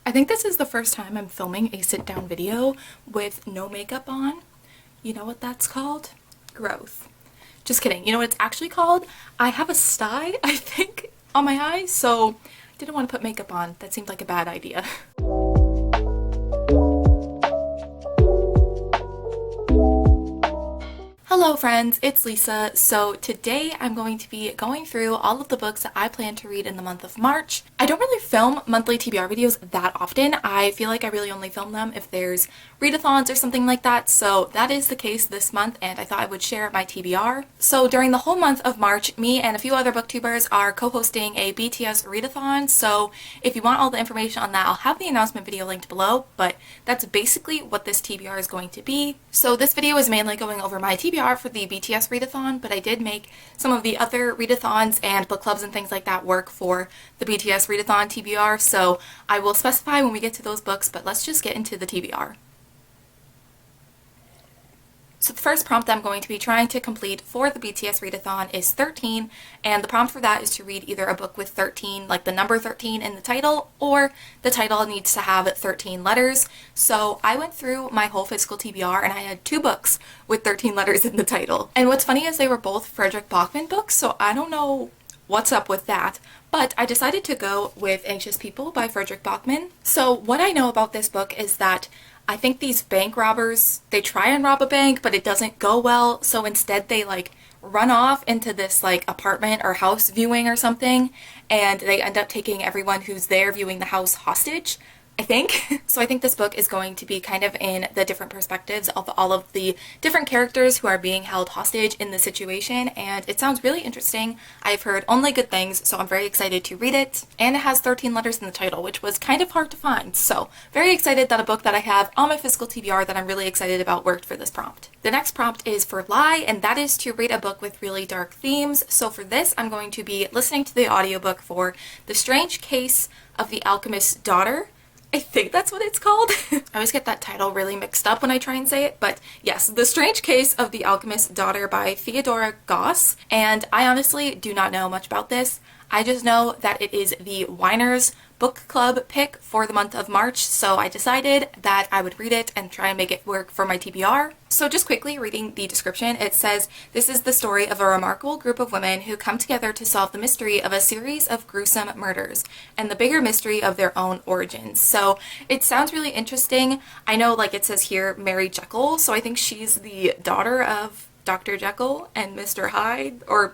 I think this is the first time I'm filming a sit-down video with no makeup on. You know what that's called? Growth. Just kidding. You know what it's actually called? I have a sty, I think, on my eyes, so I didn't want to put makeup on. That seemed like a bad idea. Hello friends, it's Lisa. So today I'm going to be going through all of the books that I plan to read in the month of March. I don't really film monthly TBR videos that often. I feel like I really only film them if there's readathons or something like that. So that is the case this month, and I thought I would share my TBR. So during the whole month of March, me and a few other booktubers are co-hosting a BTS readathon. So if you want all the information on that, I'll have the announcement video linked below, but that's basically what this TBR is going to be. So this video is mainly going over my TBR for the BTS readathon, but I did make some of the other readathons and book clubs and things like that work for the BTS readathon TBR, so I will specify when we get to those books, but let's just get into the TBR. So the first prompt I'm going to be trying to complete for the BTS readathon is 13, and the prompt for that is to read either a book with 13, like the number 13 in the title, or the title needs to have 13 letters. So I went through my whole physical TBR and I had 2 books with 13 letters in the title. And what's funny is they were both Frederick Bachman books, so I don't know what's up with that, but I decided to go with Anxious People by Frederick Bachman. So what I know about this book is that I think these bank robbers, they try and rob a bank, but it doesn't go well, so instead they run off into this apartment or house viewing or something, and they end up taking everyone who's there viewing the house hostage, I think. So I think this book is going to be kind of in the different perspectives of all of the different characters who are being held hostage in the situation, and it sounds really interesting. I've heard only good things, so I'm very excited to read it. And it has 13 letters in the title, which was kind of hard to find, so very excited that a book that I have on my physical TBR that I'm really excited about worked for this prompt. The next prompt is for Lie, and that is to read a book with really dark themes. So for this, I'm going to be listening to the audiobook for The Strange Case of the Alchemist's Daughter. I think that's what it's called. I always get that title really mixed up when I try and say it, but yes, The Strange Case of the Alchemist's Daughter by Theodora Goss, and I honestly do not know much about this. I just know that it is the Whiners book club pick for the month of March, so I decided that I would read it and try and make it work for my TBR. So just quickly reading the description, it says, "This is the story of a remarkable group of women who come together to solve the mystery of a series of gruesome murders and the bigger mystery of their own origins." So it sounds really interesting. I know it says here Mary Jekyll, so I think she's the daughter of Dr. Jekyll and Mr. Hyde, or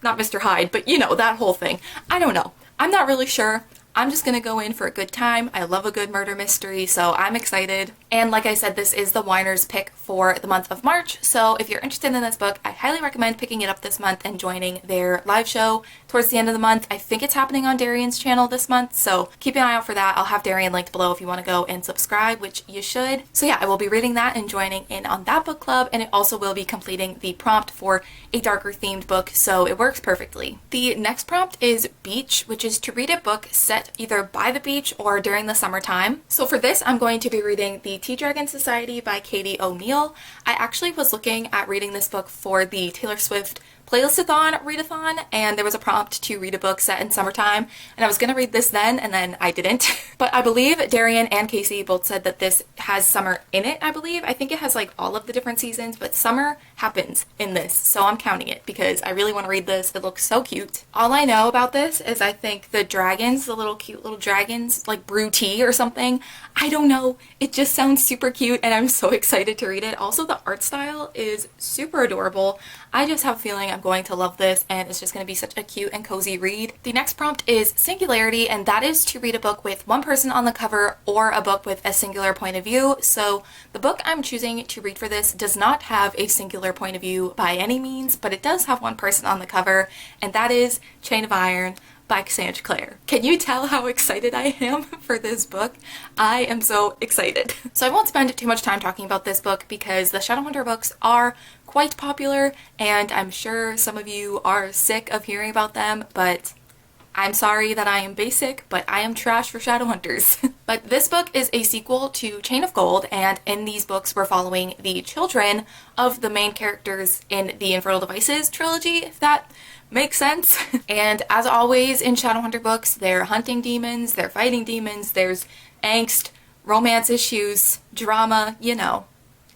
not Mr. Hyde, but you know, that whole thing. I don't know. I'm not really sure. I'm just gonna go in for a good time. I love a good murder mystery, so I'm excited. And like I said, this is the Whiners pick for the month of March, so if you're interested in this book, I highly recommend picking it up this month and joining their live show towards the end of the month. I think it's happening on Darian's channel this month, so keep an eye out for that. I'll have Darian linked below if you want to go and subscribe, which you should. So yeah, I will be reading that and joining in on that book club, and it also will be completing the prompt for a darker themed book, so it works perfectly. The next prompt is Beach, which is to read a book set either by the beach or during the summertime. So for this, I'm going to be reading The Tea Dragon Society by Katie O'Neill. I actually was looking at reading this book for the Taylor Swift Playlistathon readathon, and there was a prompt to read a book set in summertime, and I was gonna read this then, and then I didn't. But I believe Darian and Casey both said that this has summer in it, I believe. I think it has all of the different seasons, but summer happens in this, so I'm counting it because I really want to read this. It looks so cute. All I know about this is I think the dragons, the little cute little dragons, brew tea or something. I don't know. It just sounds super cute, and I'm so excited to read it. Also, the art style is super adorable. I just have a feeling I'm going to love this, and it's just going to be such a cute and cozy read. The next prompt is Singularity, and that is to read a book with one person on the cover or a book with a singular point of view. So the book I'm choosing to read for this does not have a singular point of view by any means, but it does have one person on the cover, and that is Chain of Iron by Cassandra Clare. Can you tell how excited I am for this book? I am so excited. So I won't spend too much time talking about this book because the Shadowhunter books are quite popular, and I'm sure some of you are sick of hearing about them, but I'm sorry that I am basic, but I am trash for Shadowhunters. But this book is a sequel to Chain of Gold, and in these books we're following the children of the main characters in the Infernal Devices trilogy, if that makes sense. And as always in Shadowhunter books, they're hunting demons, they're fighting demons, there's angst, romance issues, drama, you know.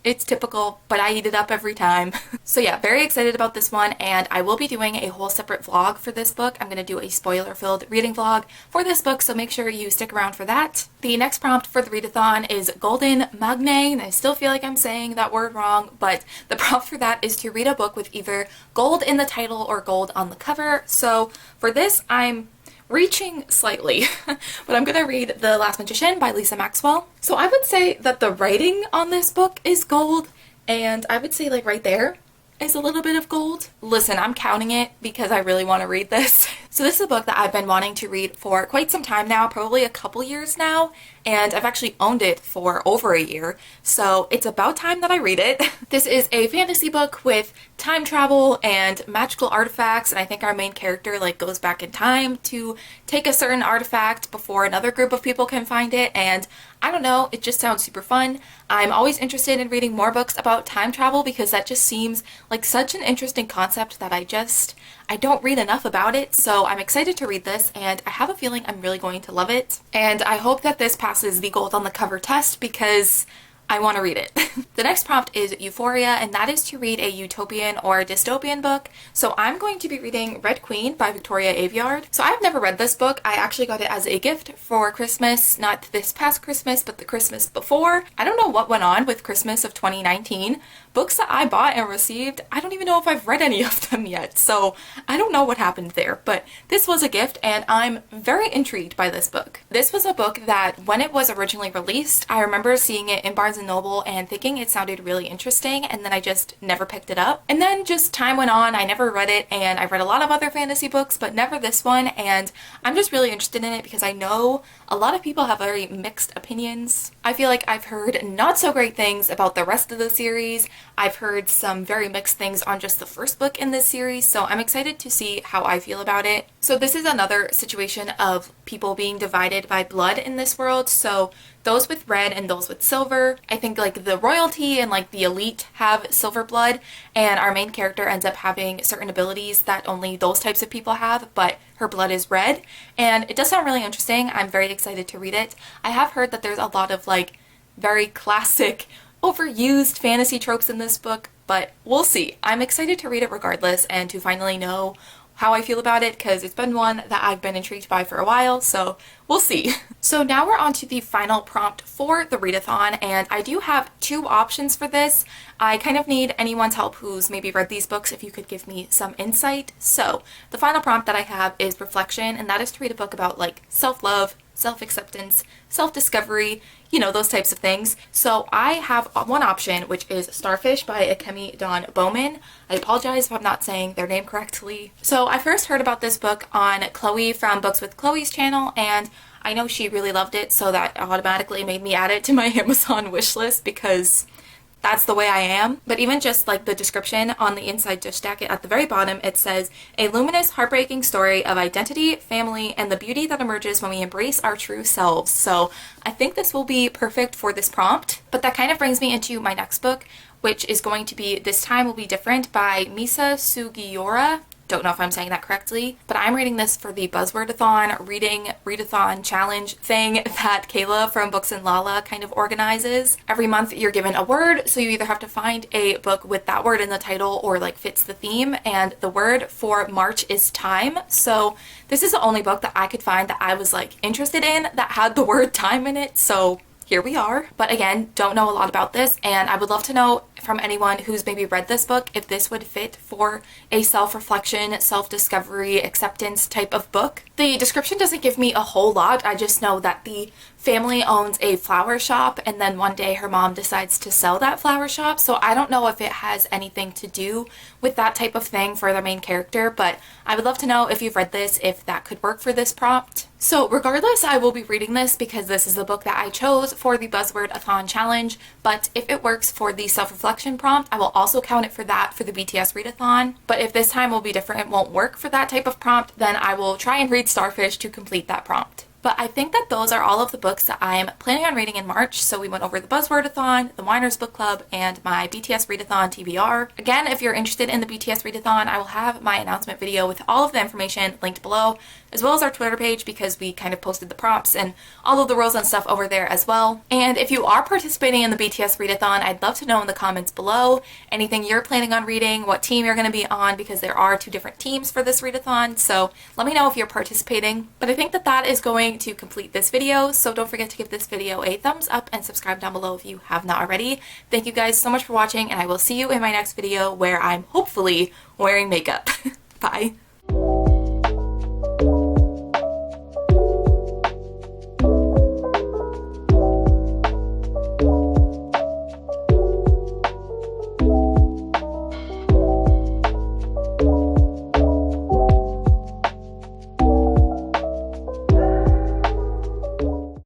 It's typical, but I eat it up every time. So yeah, very excited about this one, and I will be doing a whole separate vlog for this book. I'm going to do a spoiler-filled reading vlog for this book, so make sure you stick around for that. The next prompt for the readathon is Golden Magne, and I still feel like I'm saying that word wrong, but the prompt for that is to read a book with either gold in the title or gold on the cover. So for this, I'm reaching slightly, but I'm gonna read The Last Magician by Lisa Maxwell. So I would say that the writing on this book is gold, and I would say like right there is a little bit of gold. Listen, I'm counting it because I really want to read this. So this is a book that I've been wanting to read for quite some time now, probably a couple years now, and I've actually owned it for over a year, so it's about time that I read it. This is a fantasy book with time travel and magical artifacts, and I think our main character like goes back in time to take a certain artifact before another group of people can find it, and I don't know, it just sounds super fun. I'm always interested in reading more books about time travel because that just seems like such an interesting concept that I don't read enough about it, so I'm excited to read this, and I have a feeling I'm really going to love it. And I hope that this passes the gold on the cover test because I want to read it. The next prompt is Euphoria, and that is to read a utopian or dystopian book. So I'm going to be reading Red Queen by Victoria Aveyard. So I've never read this book. I actually got it as a gift for Christmas, not this past Christmas, but the Christmas before. I don't know what went on with Christmas of 2019. Books that I bought and received, I don't even know if I've read any of them yet, so I don't know what happened there, but this was a gift and I'm very intrigued by this book. This was a book that when it was originally released, I remember seeing it in Barnes & Noble and thinking it sounded really interesting, and then I just never picked it up. And then just time went on, I never read it, and I read a lot of other fantasy books, but never this one, and I'm just really interested in it because I know a lot of people have very mixed opinions. I feel like I've heard not so great things about the rest of the series. I've heard some very mixed things on just the first book in this series, so I'm excited to see how I feel about it. So this is another situation of people being divided by blood in this world, so those with red and those with silver. I think like the royalty and like the elite have silver blood, and our main character ends up having certain abilities that only those types of people have, but her blood is red, and it does sound really interesting. I'm very excited to read it. I have heard that there's a lot of like very classic overused fantasy tropes in this book, but we'll see. I'm excited to read it regardless and to finally know how I feel about it because it's been one that I've been intrigued by for a while, so we'll see. So now we're on to the final prompt for the readathon, and I do have two options for this. I kind of need anyone's help who's maybe read these books if you could give me some insight. So the final prompt that I have is reflection, and that is to read a book about like self-love, self-acceptance, self-discovery, you know, those types of things. So I have one option, which is Starfish by Akemi Dawn Bowman. I apologize if I'm not saying their name correctly. So I first heard about this book on Chloe from Books with Chloe's channel, and I know she really loved it, so that automatically made me add it to my Amazon wish list because that's the way I am. But even just like the description on the inside dish jacket at the very bottom, it says, a luminous, heartbreaking story of identity, family, and the beauty that emerges when we embrace our true selves. So I think this will be perfect for this prompt. But that kind of brings me into my next book, which is going to be This Time Will Be Different by Misa Sugiura. Don't know if I'm saying that correctly, but I'm reading this for the Buzzwordathon readathon challenge thing that Kayla from Books and Lala kind of organizes. Every month you're given a word, so you either have to find a book with that word in the title or like fits the theme, and the word for March is time. So this is the only book that I could find that I was like interested in that had the word time in it, so here we are. But again, don't know a lot about this, and I would love to know from anyone who's maybe read this book if this would fit for a self-reflection, self-discovery, acceptance type of book. The description doesn't give me a whole lot. I just know that the family owns a flower shop, and then one day her mom decides to sell that flower shop. So I don't know if it has anything to do with that type of thing for the main character, but I would love to know if you've read this, if that could work for this prompt. So regardless, I will be reading this because this is the book that I chose for the Buzzwordathon challenge, but if it works for the self-reflection prompt, I will also count it for that for the BTS readathon. But if This Time Will Be Different won't work for that type of prompt, then I will try and read Starfish to complete that prompt. But I think that those are all of the books that I'm planning on reading in March. So we went over the Buzzwordathon, the Winers Book Club, and my BTS Readathon TBR. Again, if you're interested in the BTS Readathon, I will have my announcement video with all of the information linked below, as well as our Twitter page, because we kind of posted the prompts and all of the rules and stuff over there as well. And if you are participating in the BTS Readathon, I'd love to know in the comments below anything you're planning on reading, what team you're going to be on, because there are 2 different teams for this readathon, so let me know if you're participating. But I think that that is going to complete this video, so don't forget to give this video a thumbs up and subscribe down below if you have not already. Thank you guys so much for watching, and I will see you in my next video where I'm hopefully wearing makeup. Bye!